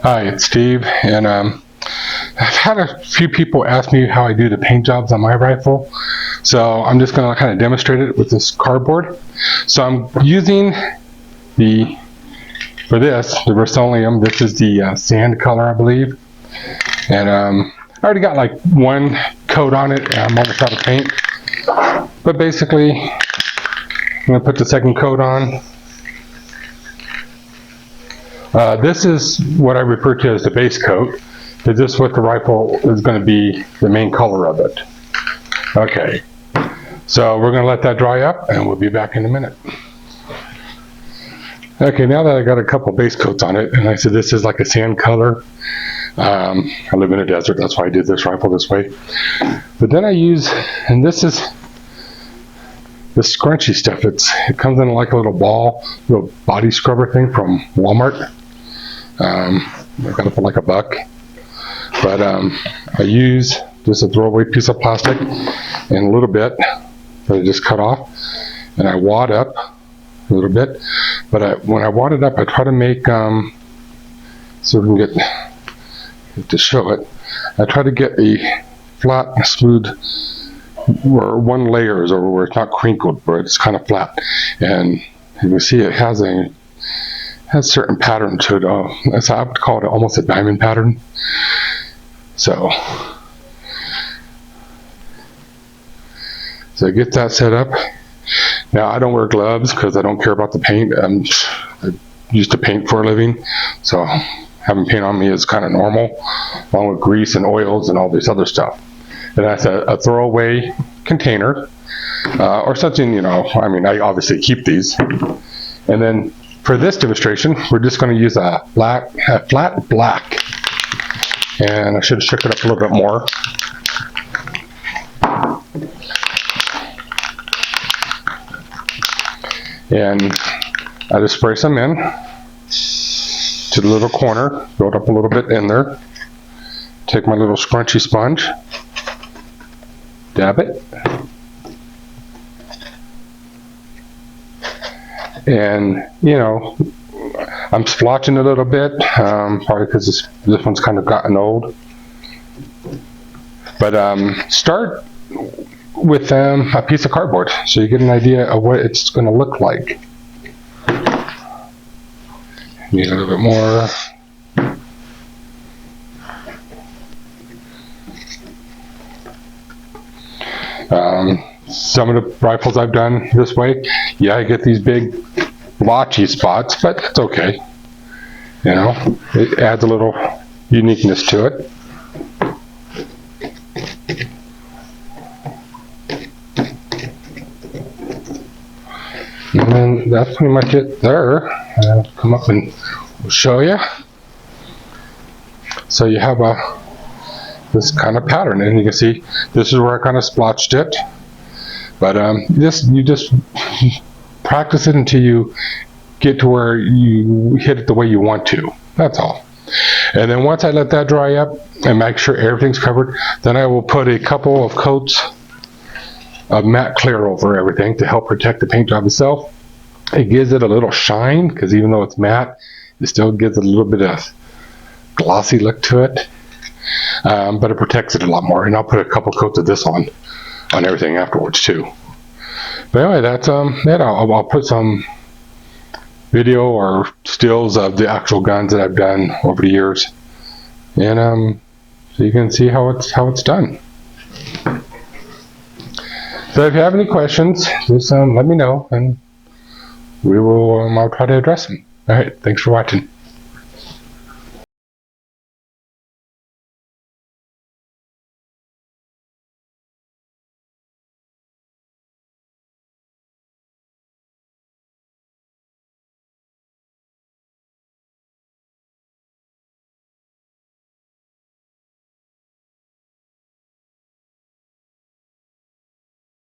Hi, it's Steve, and I've had a few people ask me how I do the paint jobs on my rifle, so I'm just going to kind of demonstrate it with this cardboard. So I'm using for this, the Rust-Oleum. This is the sand color, I believe, and I already got like one coat on it, and I'm almost out of paint, but basically I'm going to put the second coat on. This is what I refer to as the base coat, because this is what the rifle is going to be the main color of it. Okay, so we're going to let that dry up and we'll be back in a minute. Okay, now that I got a couple base coats on it, and like I said, this is like a sand color. I live in a desert, that's why I did this rifle this way. But then I use, and this is the scrunchy stuff. It comes in like a little ball, little body scrubber thing from Walmart. I got it for like $1, but I use just a throwaway piece of plastic and a little bit that I just cut off, and I wad up a little bit. But when I wad it up, I try to make so we can get to show it. I try to get a flat, smooth, where one layer is over, where it's not crinkled, where it's kind of flat, and you can see it has a certain pattern to it. I would call it almost a diamond pattern. So get that set up. Now I don't wear gloves because I don't care about the paint. I used to paint for a living, so having paint on me is kind of normal, along with grease and oils and all this other stuff. And that's a throwaway container or something, you know. I mean, I obviously keep these. And then for this demonstration, we're just going to use a flat black. And I should have shook it up a little bit more. And I just spray some in to the little corner, go it up a little bit in there. Take my little scrunchy sponge, dab it, and you know, I'm splotching a little bit, probably because this one's kind of gotten old. But start with a piece of cardboard so you get an idea of what it's going to look like. Need a little bit more. Some of the rifles I've done this way, yeah, I get these big blotchy spots, but it's okay. You know, it adds a little uniqueness to it. And then that's pretty much it there. I'll come up and show you. So you have this kind of pattern, and you can see this is where I kind of splotched it. But you just practice it until you get to where you hit it the way you want to. That's all. And then once I let that dry up and make sure everything's covered, then I will put a couple of coats of matte clear over everything to help protect the paint job itself. It gives it a little shine, because even though it's matte, it still gives it a little bit of glossy look to it. But it protects it a lot more. And I'll put a couple coats of this on everything afterwards too. But anyway, that's it. I'll put some video or stills of the actual guns that I've done over the years, and so you can see how it's done. So if you have any questions, just let me know, and we will I'll try to address them. All right, thanks for watching.